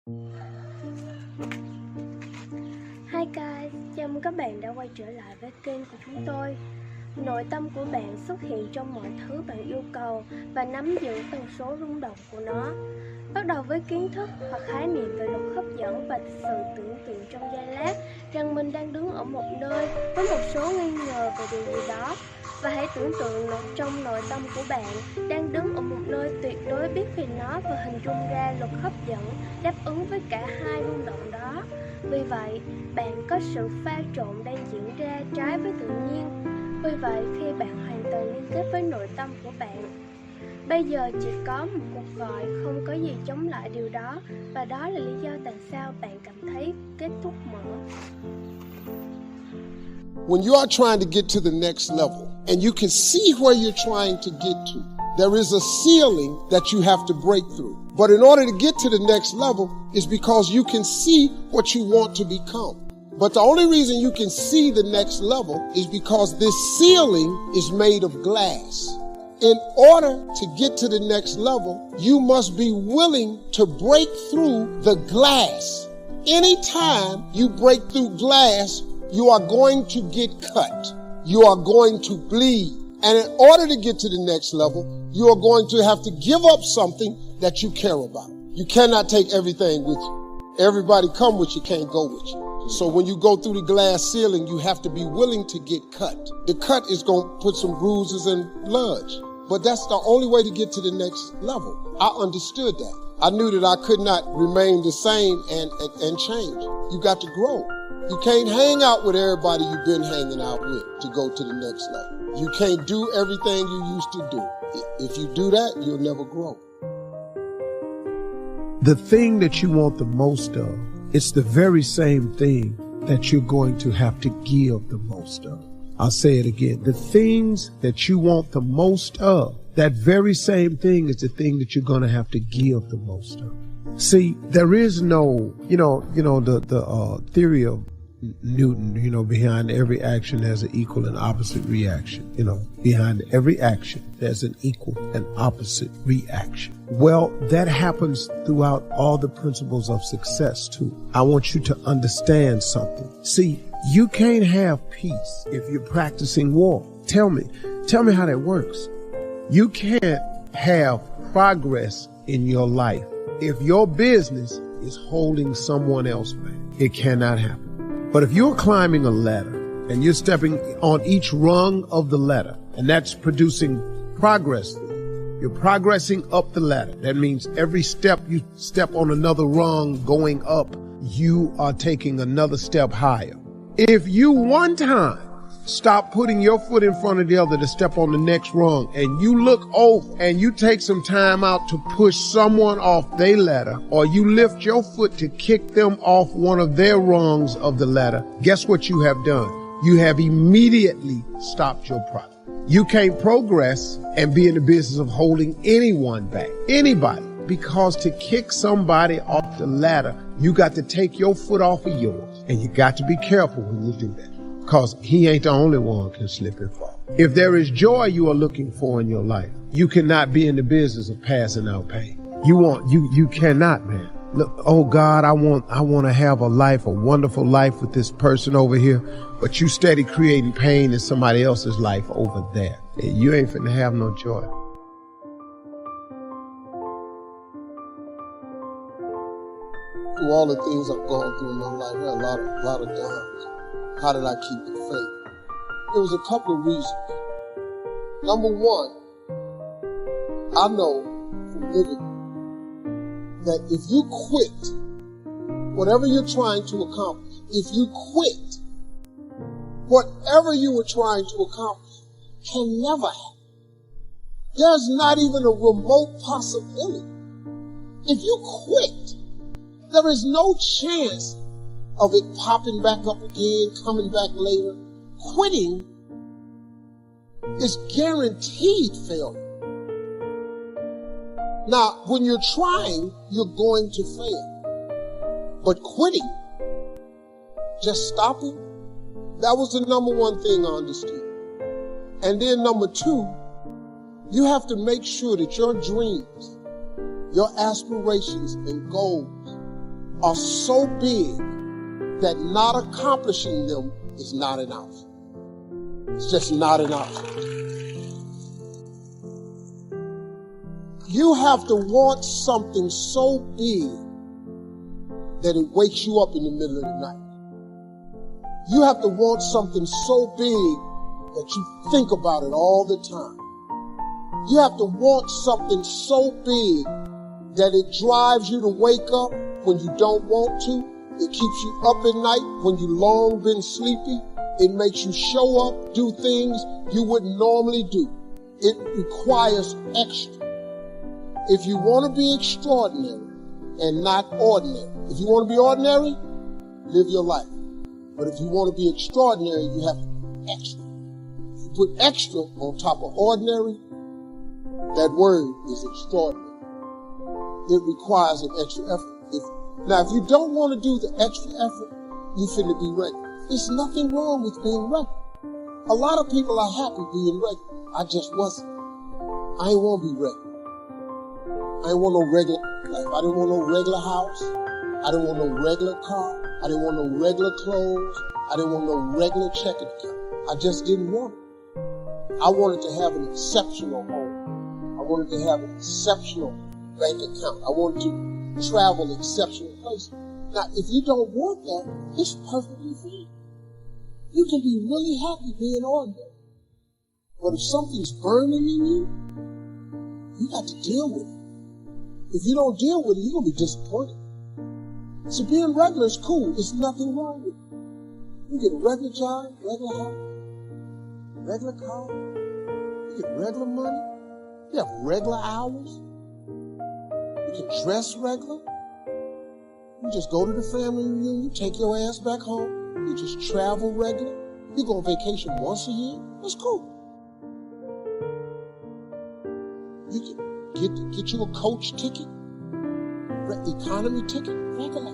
Hi guys, chào mừng các bạn đã quay trở lại với kênh của chúng tôi. Nội tâm của bạn xuất hiện trong mọi thứ bạn yêu cầu và nắm giữ tần số rung động của nó. Bắt đầu với kiến thức hoặc khái niệm về luật hấp dẫn và sự tưởng tượng trong giây lát rằng mình đang đứng ở một nơi với một số nghi ngờ về điều gì đó. Và hãy tưởng tượng trong nội tâm của bạn đang đứng ở một nơi tuyệt đối biết về nó và hình dung ra luật hấp dẫn đáp ứng với cả hai rung động đó. Vì vậy, bạn có sự pha trộn đang diễn ra trái với tự nhiên. Vì vậy, khi bạn hoàn toàn liên kết với nội tâm của bạn, bây giờ chỉ có một cuộc gọi, không có gì chống lại điều đó. Và đó là lý do tại sao bạn cảm thấy kết thúc mở. When you are trying to get to the next level and you can see where you're trying to get to, there is a ceiling that you have to break through. But in order to get to the next level is because you can see what you want to become. But the only reason you can see the next level is because this ceiling is made of glass. In order to get to the next level, you must be willing to break through the glass. Anytime you break through glass, you are going to get cut. You are going to bleed. And in order to get to the next level, you are going to have to give up something that you care about. You cannot take everything with you. Everybody come with you, can't go with you. So when you go through the glass ceiling, you have to be willing to get cut. The cut is going to put some bruises and blood. But that's the only way to get to the next level. I understood that. I knew that I could not remain the same and change. You got to grow. You can't hang out with everybody you've been hanging out with to go to the next level. You can't do everything you used to do. If you do that, you'll never grow. The thing that you want the most of, it's the very same thing that you're going to have to give the most of. I'll say it again. The things that you want the most of, that very same thing is the thing that you're going to have to give the most of. See, there is no, the theory of Newton, behind every action there's an equal and opposite reaction. Behind every action there's an equal and opposite reaction. Well, that happens throughout all the principles of success too. I want you to understand something. See, you can't have peace if you're practicing war. Tell me how that works. You can't have progress in your life if your business is holding someone else back. It cannot happen. But if you're climbing a ladder and you're stepping on each rung of the ladder, and that's producing progress, you're progressing up the ladder. That means every step you step on another rung going up, you are taking another step higher. If you one time stop putting your foot in front of the other to step on the next rung, and you look over and you take some time out to push someone off their ladder, or you lift your foot to kick them off one of their rungs of the ladder, guess what you have done? You have immediately stopped your progress. You can't progress and be in the business of holding anyone back, anybody, because to kick somebody off the ladder, you got to take your foot off of yours, and you got to be careful when you do that. Because he ain't the only one can slip and fall. If there is joy you are looking for in your life, you cannot be in the business of passing out pain. You cannot, man. Look, oh God, I want to have a wonderful life with this person over here, but you steady creating pain in somebody else's life over there. And you ain't finna have no joy. Through all the things I've gone through in my life, I had a lot of downs. How did I keep the faith? There was a couple of reasons. Number one, I know from living that if you quit whatever you're trying to accomplish, if you quit whatever you were trying to accomplish, can never happen. There's not even a remote possibility. If you quit, there is no chance of it popping back up again, coming back later. Quitting is guaranteed failure. Now, when you're trying, you're going to fail. But quitting, just stopping, that was the number one thing I understood. And then number two, you have to make sure that your dreams, your aspirations and goals are so big that not accomplishing them is not an option. It's just not an option. You have to want something so big that it wakes you up in the middle of the night. You have to want something so big that you think about it all the time. You have to want something so big that it drives you to wake up when you don't want to. It keeps you up at night when you long been sleepy. It makes you show up, do things you wouldn't normally do. It requires extra. If you want to be extraordinary and not ordinary, if you want to be ordinary, live your life. But if you want to be extraordinary, you have to be extra. If you put extra on top of ordinary, that word is extraordinary. It requires an extra effort. Now, if you don't want to do the extra effort, you finna be regular. There's nothing wrong with being regular. A lot of people are happy being regular. I just wasn't. I ain't want to be regular. I didn't want no regular life. I didn't want no regular house. I didn't want no regular car. I didn't want no regular clothes. I didn't want no regular checking account. I just didn't want it. I wanted to have an exceptional home. I wanted to have an exceptional bank account. I wanted to travel exceptional places. Now, if you don't want that, it's perfectly fine. You can be really happy being ordinary. But if something's burning in you, you got to deal with it. If you don't deal with it, you're going to be disappointed. So being regular is cool. There's nothing wrong with it. You get a regular job, regular house, regular car. You get regular money. You have regular hours. You can dress regular. You just go to the family reunion, take your ass back home. You just travel regular. You go on vacation once a year. That's cool. You can get you a coach ticket, economy ticket, regular.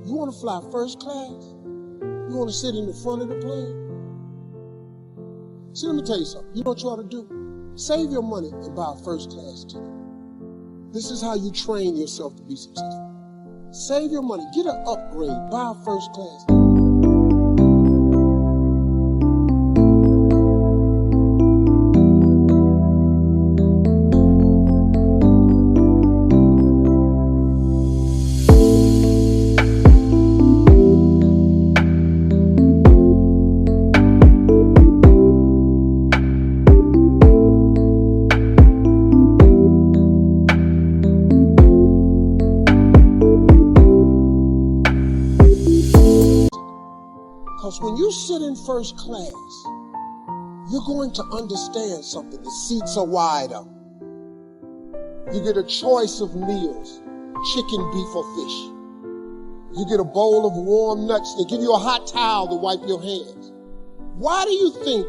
You want to fly first class? You want to sit in the front of the plane? See, let me tell you something. You know what you ought to do? Save your money and buy a first class ticket. This is how you train yourself to be successful. Save your money. Get an upgrade. Buy a first class. Because when you sit in first class, you're going to understand something. The seats are wider. You get a choice of meals, chicken, beef, or fish. You get a bowl of warm nuts. They give you a hot towel to wipe your hands. Why do you think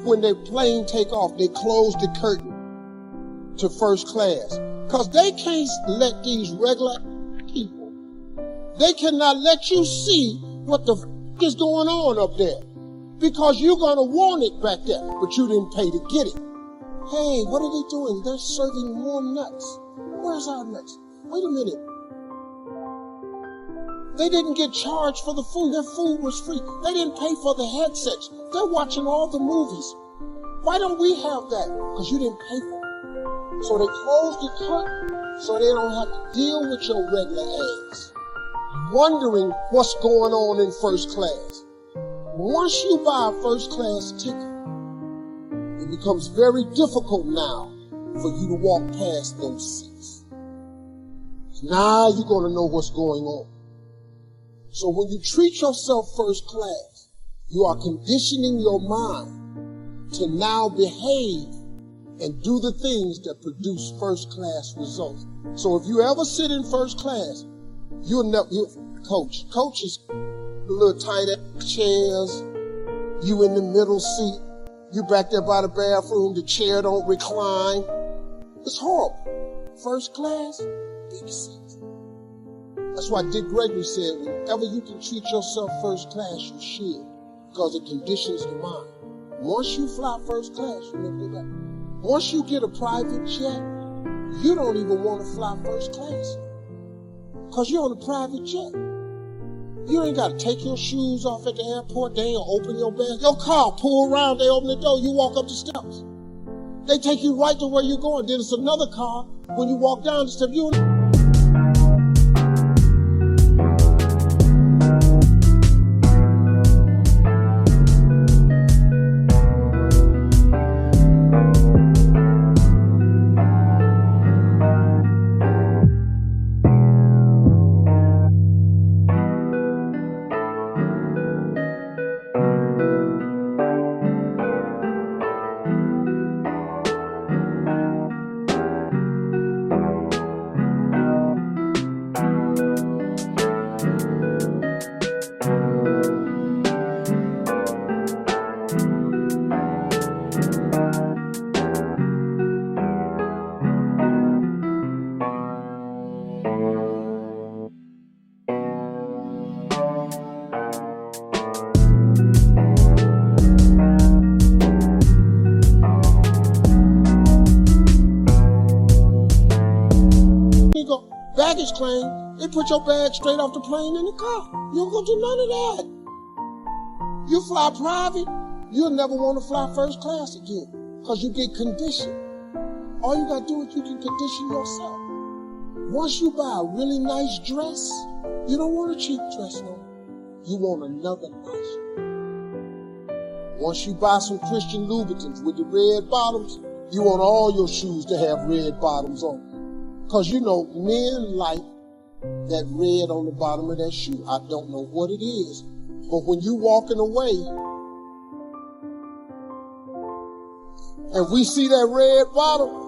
when the plane take off, they close the curtain to first class? Because they can't let these regular people, they cannot let you see what the is going on up there, because you're going to want it back there, but you didn't pay to get it. Hey, what are they doing? They're serving warm nuts. Where's our nuts? Wait a minute. They didn't get charged for the food. Their food was free. They didn't pay for the headsets. They're watching all the movies. Why don't we have that? Because you didn't pay for it. So they closed the curtain so they don't have to deal with your regular ass wondering what's going on in first class. Once you buy a first class ticket, it becomes very difficult now for you to walk past those seats. Now you're going to know what's going on. So when you treat yourself first class, you are conditioning your mind to now behave and do the things that produce first class results. So if you ever sit in first class, you'll never, coach is the little tiny chairs, you in the middle seat, you back there by the bathroom, the chair don't recline. It's horrible. First class, big seats. That's why Dick Gregory said, whenever you can treat yourself first class, you should, because it conditions the mind. Once you fly first class, you never do that. Once you get a private jet, you don't even want to fly first class. Because you're on a private jet. You ain't got to take your shoes off at the airport. They ain't open your bag. Your car, pull around, they open the door, you walk up the steps. They take you right to where you're going. Then it's another car. When you walk down the steps, you go baggage claim, they put your bag straight off the plane in the car. You don't go do none of that. You fly private, you'll never want to fly first class again because you get conditioned. All you got to do is you can condition yourself. Once you buy a really nice dress, you don't want a cheap dress no more. You want another nice one. Once you buy some Christian Louboutins with the red bottoms, you want all your shoes to have red bottoms on. Because you know, men like that red on the bottom of that shoe. I don't know what it is, but when you walking away and we see that red bottom,